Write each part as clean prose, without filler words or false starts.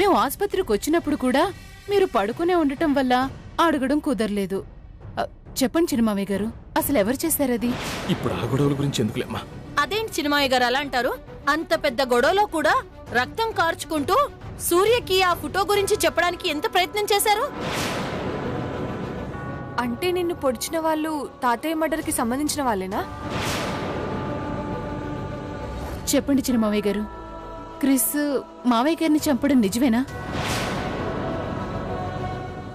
మేము ఆసుపత్రికి వచ్చినప్పుడు కూడా మీరు పడుకునే ఉండటం వల్ల అడగడం కుదరలేదు. చెప్పండి చిన్నమావయ్య గారు, అసలు ఎవరు చేశారది? ఇప్పుడు ఆ గొడవల గురించి ఎందుకులేమ్మా. అదేంటి చిన్నమావయ్య గారు అలా అంటారు? అంత పెద్ద గొడవలో కూడా రక్తం కార్చుకుంటూ సూర్యకి ఆ ఫోటో గురించి చెప్పడానికి ఎంత ప్రయత్నం చేశారు? అంటే నిన్ను పొడిచిన వాళ్ళు తాతయ్య మర్డర్కి సంబంధించిన వాళ్ళేనా? చెప్పండి చిన్నమావయ్య గారు, క్రిస్ మావయ్య గారిని చంపడం నిజమేనా?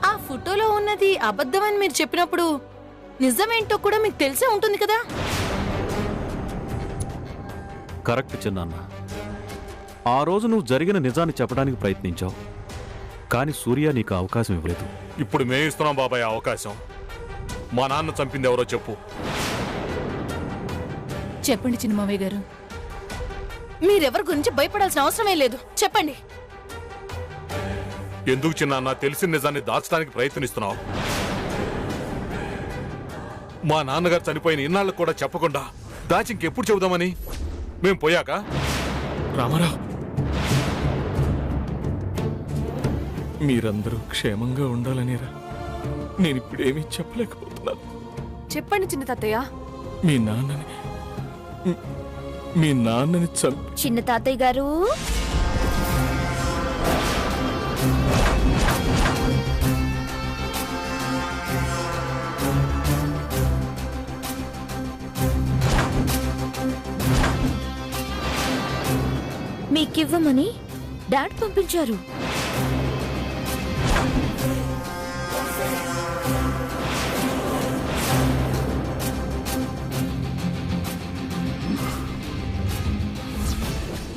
ఆ ఫోటోలో ఉన్నది అబద్ధమని మీరు చెప్పినప్పుడు నిజమేంటో కూడా మీకు తెలిసే ఉంటుంది కదా. కరెక్ట్ చిన్నాన్న. ఆ రోజు నువ్వు జరిగిన నిజాన్ని చెప్పడానికి ప్రయత్నించావు, కానీ సూర్య నీకు అవకాశం ఇవ్వలేదు. ఇప్పుడు మేమిస్తున్నాం బాబాయ్ అవకాశం. మా నాన్న చంపింది ఎవరో చెప్పు. చెప్పండి చిన్నమావయ్య గారు. మీరెవరి గురించి భయపడాల్సిన అవసరమే లేదు, చెప్పండి. ఎందుకు చిన్నాన్న తెలిసిన నిజాన్ని దాచడానికి ప్రయత్నిస్తున్నావు? మా నాన్నగారు చనిపోయిన ఇన్నాళ్ళకు కూడా చెప్పకుండా దాచి ఇంకెప్పుడు చెబుదామని? మేం పోయాక? రామారావు, మీరందరూ క్షేమంగా ఉండాలనేరా నేను ఇప్పుడేమీ చెప్పలేకపోతున్నాను. చెప్పండి చిన్న తాతయ్య. మీ నాన్నని చిన్న తాతయ్య గారు, మీకివ్వమని డాడ్ పంపించారు.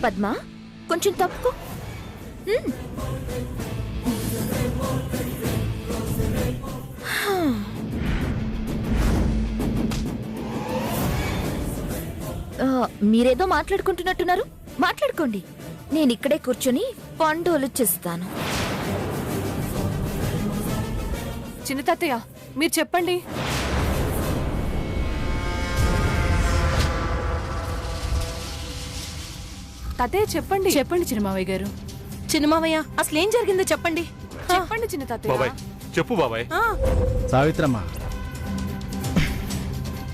పద్మా, కొంచెం తప్పుకో. మీరేదో మాట్లాడుకుంటున్నట్టున్నారు, మాట్లాడుకోండి. నేను ఇక్కడే కూర్చొని పండులు చేస్తాను. చిన్న తాతయ్య మీరు చెప్పండి. తాతయ్య చెప్పండి. చెప్పండి చిన్నమావయ్య గారు. చిన్నమావయ్య, అసలు ఏం జరిగిందో చెప్పండి. చెప్పండి చిన్న తాతయ్య. బాబాయ్ చెప్పు బాబాయ్. సావిత్రమ్మ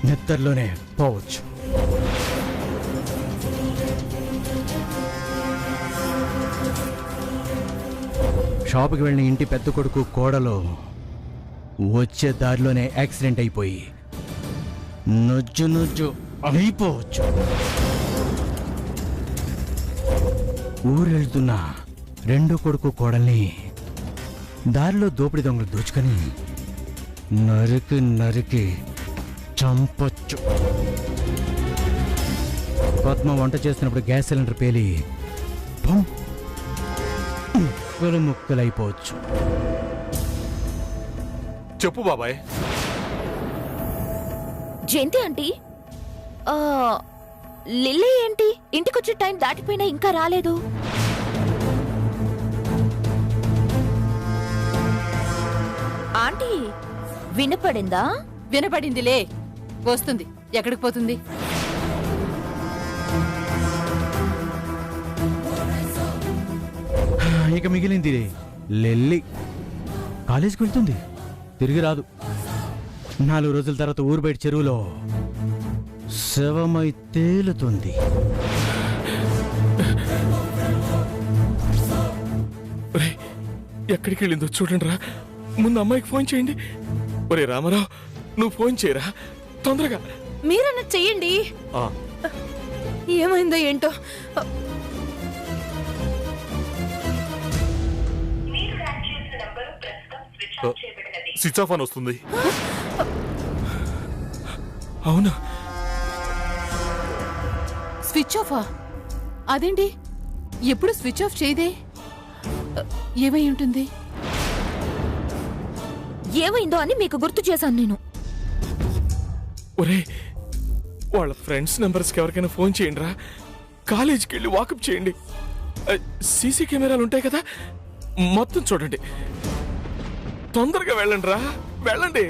నిద్రలోనే పోవచ్చు. షాపుకి వెళ్ళిన ఇంటి పెద్ద కొడుకు కోడలు వచ్చే దారిలోనే యాక్సిడెంట్ అయిపోయి నుజ్జు అయిపోవచ్చు. ఊరెళ్తున్న రెండో కొడుకు కోడల్ని దారిలో దోపిడి దొంగలు దోచుకొని నరికి చంపొచ్చు. పద్మ వంట చేస్తున్నప్పుడు గ్యాస్ సిలిండర్ పేలి ముక్కలైపోవచ్చు. చెప్పు బాబాయ్. జయంతి ఆంటీ, లిల్లీ ఏంటి ఇంటికొచ్చే టైం దాటిపోయినా ఇంకా రాలేదు? ఆంటీ వినపడిందా? వినపడిందిలే, వస్తుంది. ఎక్కడికి పోతుంది? ఇక మిగిలింది లెల్లి. కాలేజీకి వెళ్తుంది, తిరిగి రాదు. 4 రోజుల తర్వాత ఊరు బయట చెరువులో శవమై తేలుతుంది. ఎక్కడికి వెళ్ళిందో చూడండి రా. ముందు అమ్మాయికి ఫోన్ చేయండి. ఒరే రామారావు, నువ్వు ఫోన్ చేయరా తొందరగా. మీరన్నా చెయ్యండి. ఏమైందో ఏంటో. స్విచ్ ఆఫ్ అని వస్తుంది. అవునా? స్విచ్ ఆఫా? అదేంటి, ఎప్పుడు స్విచ్ ఆఫ్ చేయదే? ఏమై ఉంటుంది? ఏమైందో అని మీకు గుర్తు చేశాను నేను. ఒరే, వాళ్ళ ఫ్రెండ్స్ నెంబర్స్కి ఎవరికైనా ఫోన్ చేయండి రా. కాలేజీకి వెళ్ళి వాకప్ చేయండి. సీసీ కెమెరాలు ఉంటాయి కదా, మొత్తం చూడండి. తొందరగా వెళ్ళండి రా, వెళ్ళండి.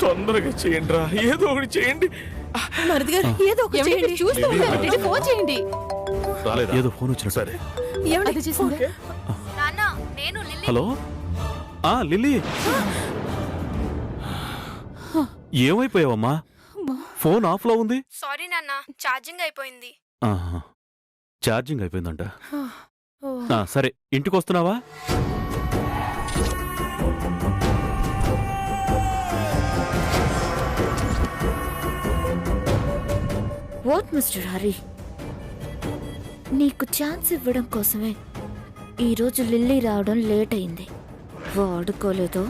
తొందరగా చేయండి రా, ఏదో ఒకటి చేయండి. మరిది గారు, ఏదో ఒకటి చేయండి. చూస్తూ ఫోన్ చేయండి. రాలేదా? ఏదో ఫోన్ వచ్చిన. సరే, ఏమిటి చేసింది? నాన్న, హలో లిల్లీ, ఏమైపోయావమ్మా? ఫోన్ ఆఫ్లో ఉంది. సారీ నాన్న, ఛార్జింగ్ అయిపోయింది. ఛార్జింగ్ అయిపోయిందంట. సరే, ఇంటికి వస్తున్నావా? వాట్ మిస్టర్ హరి, నీకు ఛాన్స్ ఇవ్వడం కోసమే ఈరోజు లిల్లీ రావడం లేట్ అయింది. వాడుకోలేదో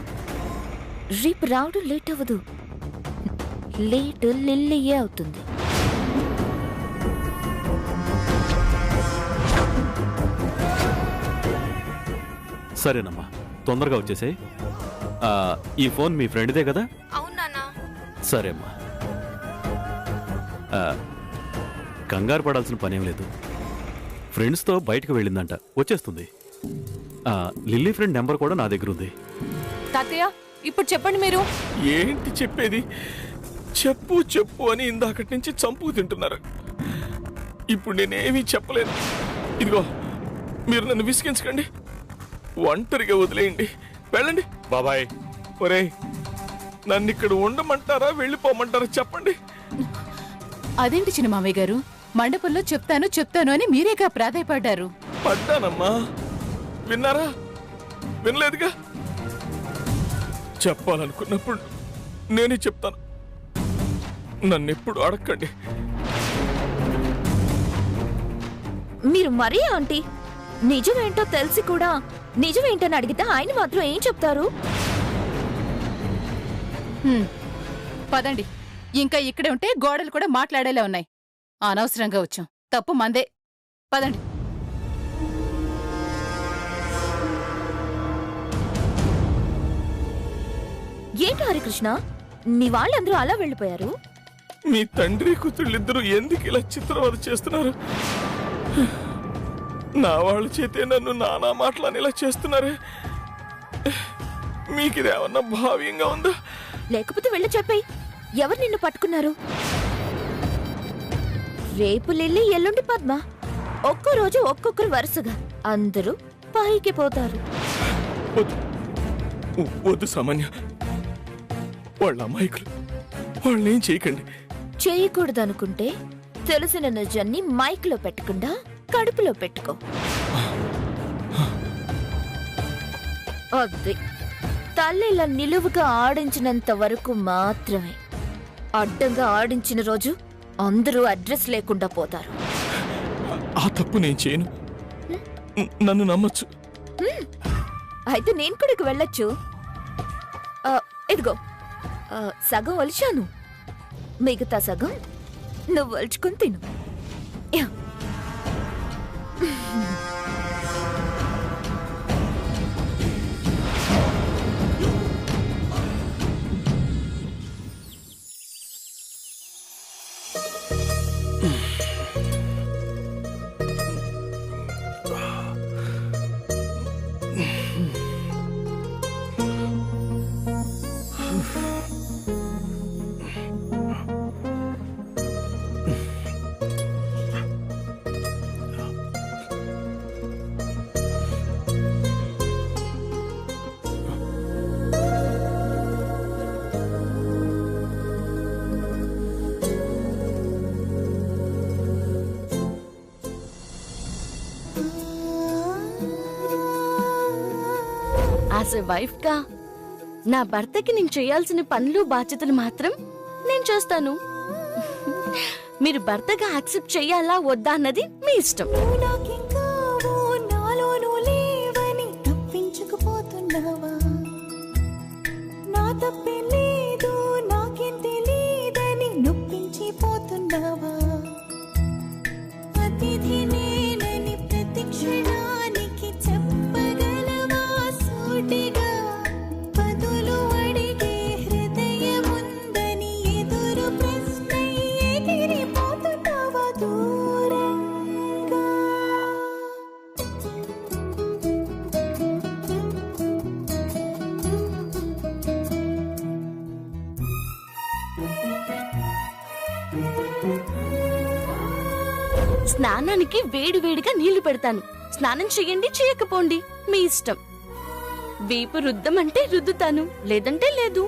రేపు రావడం లేట్ అవ్వదు, లేట్ లిల్లీయే అవుతుంది. సరేనమ్మా, తొందరగా వచ్చేసాయి. ఈ ఫోన్ మీ ఫ్రెండ్దే కదా? అవును నాన్న. సరే అమ్మా, కంగారు పడాల్సిన పనేం లేదు. ఫ్రెండ్స్తో బయటకు వెళ్ళిందంట, వచ్చేస్తుంది. లిల్లీ ఫ్రెండ్ నెంబర్ కూడా నా దగ్గర ఉంది. తాతయ్య, ఇప్పుడు చెప్పండి మీరు. ఏంటి చెప్పేది? చెప్పు చెప్పు అని ఇందాకటి నుంచి చంపుకు తింటున్నారు. ఇప్పుడు నేనేమీ చెప్పలేను. ఇదిగో, మీరు నన్ను విసిగించకండి, ఒంటరిగా వదిలేయండి, వెళ్ళండి. బాబాయ్, ఒరేయ్, నన్ను ఇక్కడ ఉండమంటారా వెళ్ళిపోమంటారా చెప్పండి. అదేంటి చిన్న మామయ్య గారు, మండపంలో చెప్తాను చెప్తాను అని మీరేగా ప్రాధాయపడ్డారు. పడ్డానమ్మా, విన్నారా? వినలేదుగా. చెప్పాలనుకున్నప్పుడు నేనే చెప్తాను, నన్నెప్పుడు అడగండి. మీరు మరీ ఆంటీ, నిజమేంటో తెలిసి కూడా నిజమేంటని అడిగితే ఆయన మాత్రం ఏం చెప్తారు? పదండి, ఇంకా ఇక్కడే ఉంటే గోడలు కూడా మాట్లాడేలా ఉన్నాయి. అనవసరంగా వచ్చాం, తప్పు మందే. పదండి. ఏంటి హరికృష్ణ, మీ వాళ్ళందరూ అలా వెళ్ళిపోయారు? మీ తండ్రి కూతుళ్ళిద్దరూ ఎందుకు ఇలా చిత్రవద చేస్తున్నారు? నా వాళ్ళ చేతే నన్ను నానా మాటలని ఇలా చేస్తున్నారే. మీకిదేమన్నా భావ్యంగా ఉందా? లేకపోతే వెళ్ళి చెప్పేయ్, ఎవరు నిన్ను పట్టుకున్నారు? రేపు లిల్లీ, ఎల్లుండి పద్మ, ఒక్కో రోజు ఒక్కొక్కరు వరుసగా అందరూ పైకి పోతారు. వద్దు సామాన్య, వాళ్ళ అమాయకులు, వాళ్ళనేం చేయకండి. చేయకూడదనుకుంటే తెలిసిన నిజాన్ని మైక్లో పెట్టకుండా కడుపులో పెట్టుకో. అది తల్లిలా నిలువుగా ఆడించినంత వరకు మాత్రమే. అడ్డంగా ఆడించిన రోజు అందరూ అడ్రస్ లేకుండా పోతారు. ఆ తప్పు నేను చేయను, నన్ను నమ్మచ్చు. అయితే నేను కూడా ఇక వెళ్ళొచ్చు. ఇదిగో, సగం ఒలిచాను, మిగతా సగం నువ్వు ఒలుచుకుని తిను. యా. యాజ్ ఎ వైఫ్ గా నా భర్తకి నేను చేయాల్సిన పనులు బాధ్యతలు మాత్రం నేను చేస్తాను. మీరు భర్తగా యాక్సెప్ట్ చెయ్యాలా వద్దా అన్నది మీ ఇష్టం. స్నానానికి వేడివేడిగా నీళ్లు పెడతాను. స్నానం చెయ్యండి, చేయకపోండి, మీ ఇష్టం. వీపు రుద్దమంటే రుద్దుతాను, లేదంటే లేదు.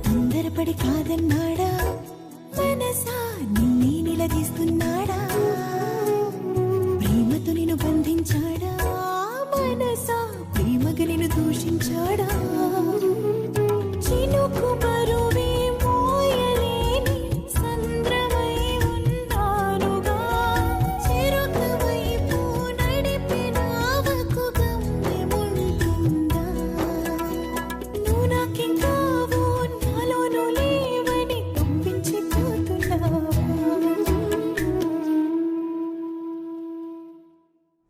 తొందరపడి కాదన్నాడా మనసా నిన్నే నిలదీస్తున్నాడా, ప్రేమతో నిన్ను బంధించాడా మనసా ప్రేమగా నిన్ను దూషించాడా, చినుకు బరువే మోయలేని సంద్రమై ఉన్నానుగా, చెరుక వైపు నడిపినావకు గమ్యముంటుందా, నువ్వు నాకింకావు నాలోను లేవని పంపించిపోతున్నావా.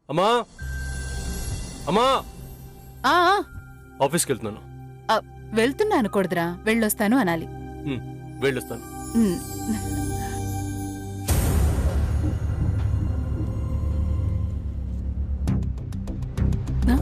అమ్మా అమ్మా, ఆ ఆఫీస్కి వెళ్తున్నాను. వెళ్తున్నా అనకూడదురా, వెళ్ళొస్తాను అనాలి. వెళ్ళొస్తాను. ఉమ్. ఆ?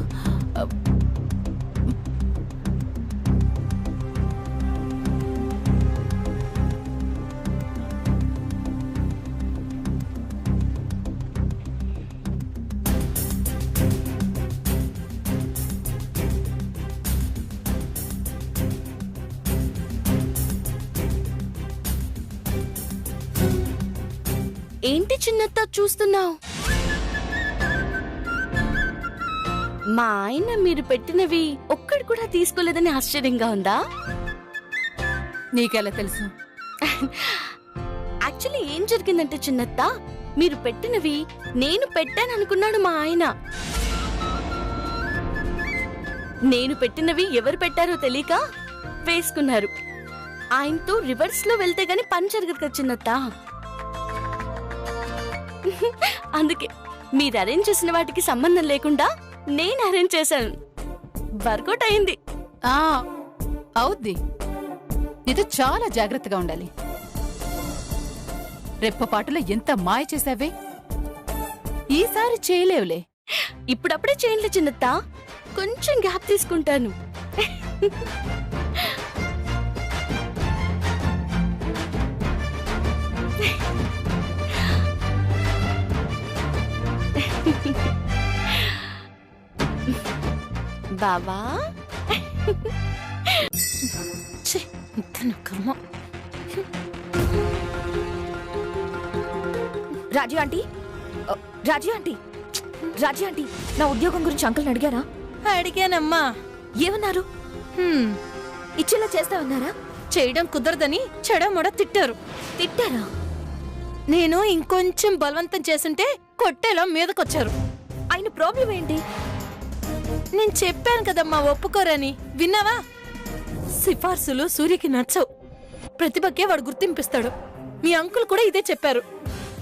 ఏంటి చిన్నత్త చూస్తున్నావు? మా ఆయన మీరు పెట్టినవి ఒక్కడు కూడా తీసుకోలేదని ఆశ్చర్యంగా ఉందా? నీకెలా తెలుసు? యాక్చువల్లీ ఏం జరిగిందంటే చిన్నత్త, మీరు పెట్టినవి నేను పెట్టాననుకున్నాడు మా ఆయన. నేను పెట్టినవి ఎవరు పెట్టారో తెలియక వేసుకున్నారు. ఆయనతో రివర్స్ లో వెళ్తే గాని పని జరగదు కదా చిన్నత్త. అందుకే మీరు అరేంజ్ చేసిన వాటికి సంబంధం లేకుండా నేను అరేంజ్ చేశాను. వర్కౌట్ అయింది. అవుద్ది. నీతో చాలా జాగ్రత్తగా ఉండాలి. రెప్పపాటులో ఎంత మాయ చేసావే, ఈసారి చేయలేవులే. ఇప్పుడప్పుడే చేయలే చిన్నత్త, కొంచెం గ్యాప్ తీసుకుంటాను. బావా రాజీ ఆంటీ, రాజీ ఆంటీ, రాజీ ఆంటీ, నా ఉద్యోగం గురించి అంకుల్ని అడిగారా? అడిగానమ్మా. ఏమన్నారు? ఇచ్చేలా చేస్తామన్నారా? చేయడం కుదరదని చెడమొడ తిట్టారు. తిట్టారా? నేను ఇంకొంచెం బలవంతం చేస్తుంటే కొట్టేలా మీదకొచ్చారు. ఆయన ప్రాబ్లం ఏంటి? నేను చెప్పాను కదమ్మా ఒప్పుకోరని, విన్నావా? సిఫార్సులు సూర్యకి నచ్చవు, ప్రతిభకే వాడు గుర్తింపిస్తాడు. మీ అంకుల్ కూడా ఇదే చెప్పారు.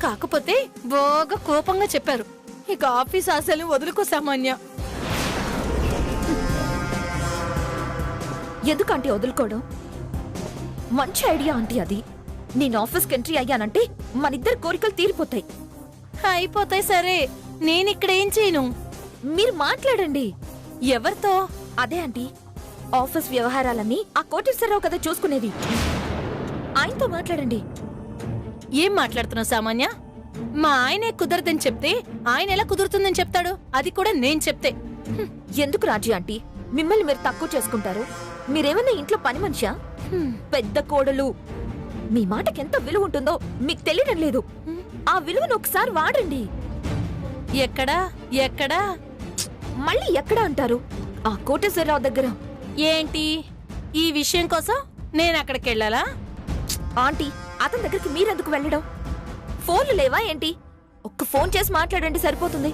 కాకపోతే బాగా కోపంగా చెప్పారు. ఇక ఆఫీస్ ఆశలు వదులుకో సామాన్య. ఎందుకు ఆంటీ వదులుకోవడం? మంచి ఐడియా ఆంటీ అది. నేను ఆఫీస్కి ఎంట్రీ అయ్యానంటే మనిద్దరు కోరికలు తీరిపోతాయి. అయిపోతాయి. సరే, నేనిక్కడ ఏం చేయను? మీరు మాట్లాడండి. ఎవరితో? అదే ఆంటీ, ఆఫీస్ వ్యవహారాలన్నీ ఆ కోటేశ్వరరావు కదా చూసుకునేది. ఆయనతో మాట్లాడండి. ఏం మాట్లాడుతున్నావు సామాన్య? మా ఆయనే కుదరదని చెప్తే ఆయన ఎలా కుదురుతుందని చెప్తాడు? అది కూడా నేను చెప్తే. ఎందుకు రాజీ ఆంటీ మిమ్మల్ని మీరు తక్కువ చేసుకుంటారు? మీరేమన్నా ఇంట్లో పని మనిషా? పెద్ద కోడలు. మీ మాటకి ఎంత విలువ ఉంటుందో మీకు తెలియడం లేదు. ఆ విలువను ఒకసారి వాడండి. ఎక్కడా ఎక్కడా? మళ్ళీ ఎక్కడ అంటారు? ఆ కోటేశ్వరరావు దగ్గర. ఏంటి ఈ విషయం కోసం నేను అక్కడికి వెళ్ళాలా? ఆంటీ, అతని దగ్గరికి మీరెందుకు వెళ్ళడం? ఫోన్లు లేవా ఏంటి? ఒక్క ఫోన్ చేసి మాట్లాడండి, సరిపోతుంది.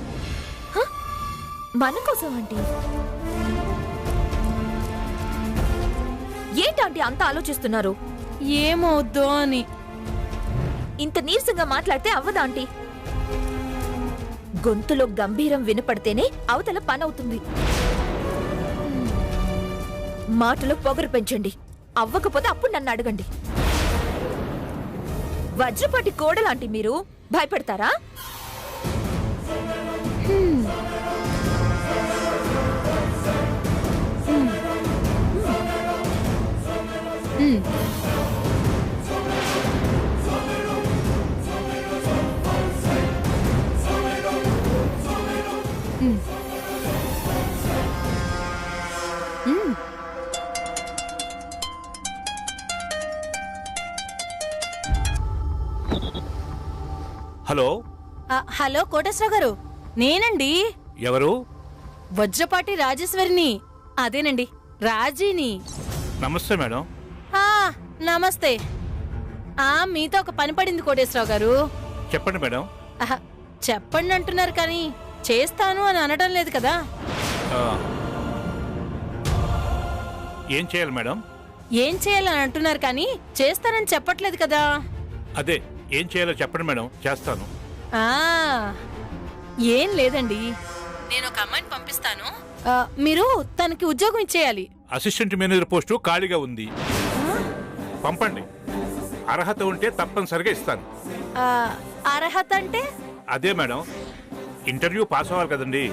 మన కోసం ఆంటీ. ఏంటంటే అంత ఆలోచిస్తున్నారు? ఏమవుద్దో అని. ఇంత నీరసంగా మాట్లాడితే అవ్వదా ఆంటీ? గొంతులో గంభీరం వినపడితేనే అవతల పనవుతుంది. మాటలో పొగరు పెంచండి. అవ్వకపోతే అప్పుడు నన్ను అడగండి. వజ్రపాటి కోడలాంటి మీరు భయపడతారా? హలో హలో కోటేశ్వర గారు, నేనండి. ఎవరు? వజ్రపాటి రాజేశ్వరిని. అదేనండి, రాజీని. నమస్తే మేడం. నమస్తే. మీతో ఒక పని పడింది కోటేశ్వరరావు గారు. చెప్పండి మేడం. చెప్పండి అంటున్నారు కానీ చేస్తాను అని అనడం లేదు కదా. ఏం చేయాలి మేడం? ఏం చేయాలని అంటున్నారు కానీ చేస్తానని చెప్పట్లేదు కదా. అదే ఏం చేయాలో చెప్పండి మేడం, చేస్తాను. ఏం లేదండి, నేను ఒక అమ్మాయిని పంపిస్తాను, మీరు తనకి ఉద్యోగం ఇచ్చేయాలి. అసిస్టెంట్ మేనేజర్ పోస్టు ఖాళీగా ఉంది, పంపండి. అర్హత ఉంటే తప్పనిసరిగా ఇస్తాను. అర్హత అంటే? అదే మేడం, ఇంటర్వ్యూ పాస్ అవ్వాలి కదండి.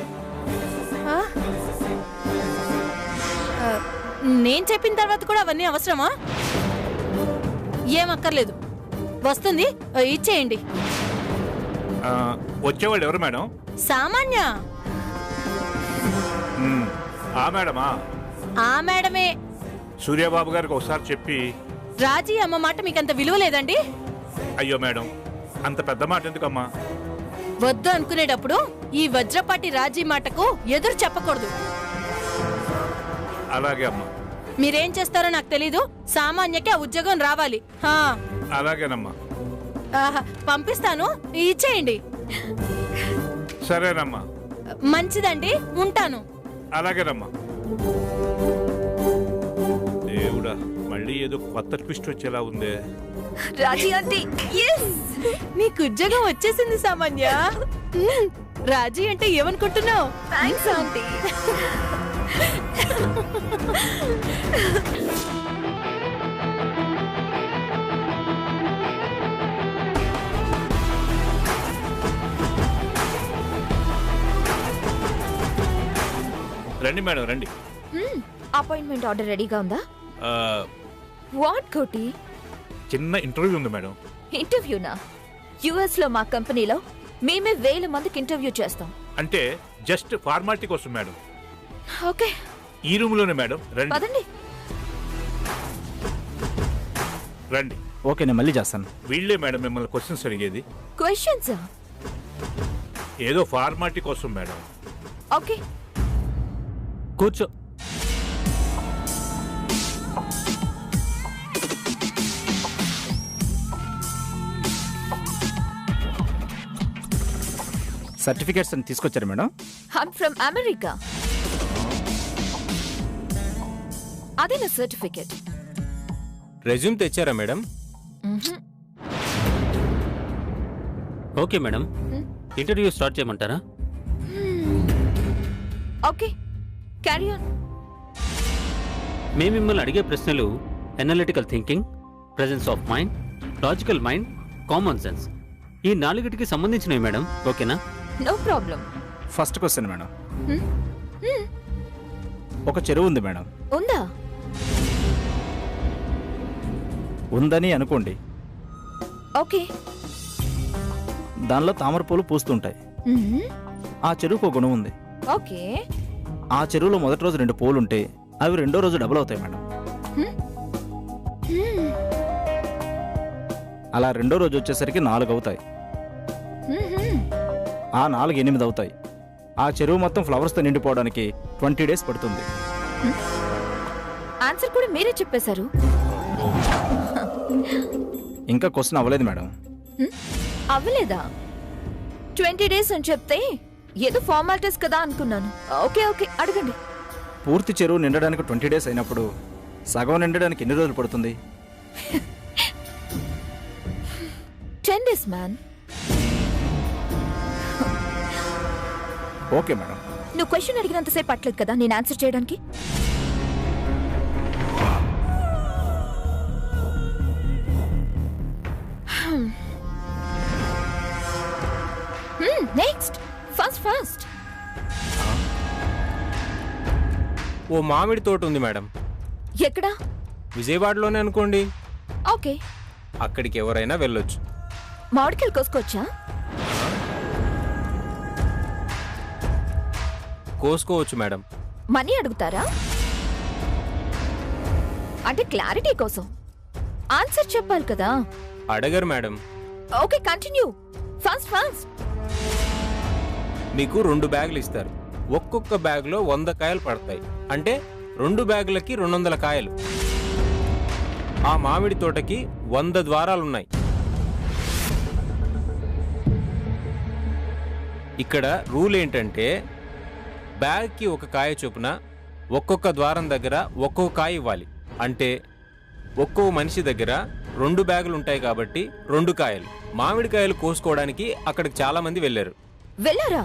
నేను చెప్పిన తర్వాత కూడా అవన్నీ అవసరమా? ఏం అక్కర్లేదు, వస్తుంది, ఇచ్చేయండి. వచ్చేవాళ్ళు ఎవరు మేడం? సామాన్య. ఆ మేడమా? ఆ మేడమే. సూర్యబాబు గారికి ఒకసారి చెప్పి. రాజీ అమ్మ మాట మీకంత విలువ లేదండి? అయ్యో మేడం, అంత పెద్ద మాట ఎందుకమ్మా? వద్దు అనుకునేటప్పుడు ఈ వజ్రపాటి రాజీ మాటకు ఎదురు చెప్పకూడదు. అలాగే అమ్మా. మీరేం చేస్తారో నాకు తెలీదు, సామాన్యకి ఆ ఉద్యోగం రావాలి. అలాగేనమ్మా. పంపిస్తాను, ఇచ్చేయండి. సరేనమ్మా. మంచిదండి, ఉంటాను. అలాగేనమ్మా. దేవుడా, మళ్ళీ ఏదో కొత్త ట్విస్ట్ వచ్చేలా ఉందే. రాజీ ఆంటీ, నీకు ఉద్యోగం వచ్చేసింది సామాన్య. రాజీ అంటే ఏమనుకుంటున్నావు? Thanks aunty. రండి మేడం, రండి. అపాయింట్మెంట్ ఆర్డర్ రెడీగా ఉందా? వాట్ కోటి? చిన్న ఇంటర్వ్యూ ఉంది మేడం. ఇంటర్వ్యూనా? యుఎస్ లో మా కంపెనీలో మేమే 1000 మందికి ఇంటర్వ్యూ చేస్తాం. అంటే జస్ట్ ఫార్మాలిటీ కోసం మేడం. ఓకే, ఈ రూమ్ లోనే మేడం, రండి. పదండి. రండి. ఓకే, నేను మళ్ళీ చేస్తాను. వీళ్ళే మేడం మిమ్మల్ని క్వశ్చన్స్ అడిగేది. క్వశ్చన్స్? ఏదో ఫార్మాలిటీ కోసం మేడం. ఓకే, కూర్చో. సర్టిఫికేట్స్ అని తీసుకొచ్చారు మేడం? I'm from America. అదే నా సర్టిఫికేట్. రెజ్యూమ్ తెచ్చారా madam? Okay madam, interview start చేయమంటారా? Okay, carry on. మేము మిమ్మల్ని అడిగే ప్రశ్నలు analytical thinking, presence of mind, logical mind, common sense, ఈ 4టికి సంబంధించినవి మేడం. ఓకేనా? No problem. First question madam. ఒక చెరువు ఉంది మేడం. ఉందా? ఉందని అనుకోండి. ఓకే. దానిలో తామర పూలు పూస్తుంటాయి. ఆ చెరువుకు ఒక గుణం ఉంది. ఓకే. ఆ చెరువులో మొదటి రోజు 2 పూలు ఉంటే అవి రెండో రోజు డబుల్ అవుతాయి మేడం. అలా రెండో రోజు వచ్చేసరికి 4 అవుతాయి. ఆ 4 8 అవుతాయి. ఆ చెరువు మొత్తం ఫ్లవర్స్తో నిండిపోవడానికి 20 days పడుతుంది. ఆన్సర్ కూడా మీరే చెప్పేశారు. ఇంకా క్వశ్చన్ అవ్వలేదు మేడం. అవ్వలేదా? 20 days అని చెప్తే ఏదో ఫార్మాలిటీస్ కదా అనుకున్నాను. ఓకే ఓకే, అడగండి. పూర్తి చెరువు నిండడానికి 20 days అయినప్పుడు సగం నిండడానికి ఎన్ని రోజులు పడుతుంది? 10 days మ్యాన్. Okay madam. నువ్వు క్వశ్చన్ అడిగినంతసేపు పట్టలేదు కదా నేను ఆన్సర్ చేయడానికి. Next, fast fast. ఓ మామిడి తోట ఉంది మేడం. ఎక్కడా? విజయవాడలోనే అనుకోండి. ఓకే. అక్కడికి ఎవరైనా వెళ్ళొచ్చు. మామిడికాయలు కోసుకోవచ్చా? కోసుకోవచ్చు మేడం. మనీ అడుగుతారా? అంటే క్లారిటీ కోసం ఆన్సర్ చెప్పాలి కదా. అడగరు madam. Okay, continue. Fast fast. మీకు 2 బ్యాగులు ఇస్తారు. ఒక్కొక్క బ్యాగులో 100 కాయలు పడతాయి. అంటే 2 బ్యాగులకి 200 కాయలు. ఆ మామిడి తోటకి 100 ద్వారాలున్నాయి. ఇక్కడ రూల్ ఏంటంటే బ్యాగ్కి 1 కాయ చొప్పున ఒక్కొక్క ద్వారం దగ్గర ఒక్కొక్క కాయ ఇవ్వాలి. అంటే ఒక్కో మనిషి దగ్గర 2 బ్యాగులు ఉంటాయి కాబట్టి 2 కాయలు. మామిడికాయలు కోసుకోవడానికి అక్కడికి చాలా మంది వెళ్ళారు. వెళ్ళారా?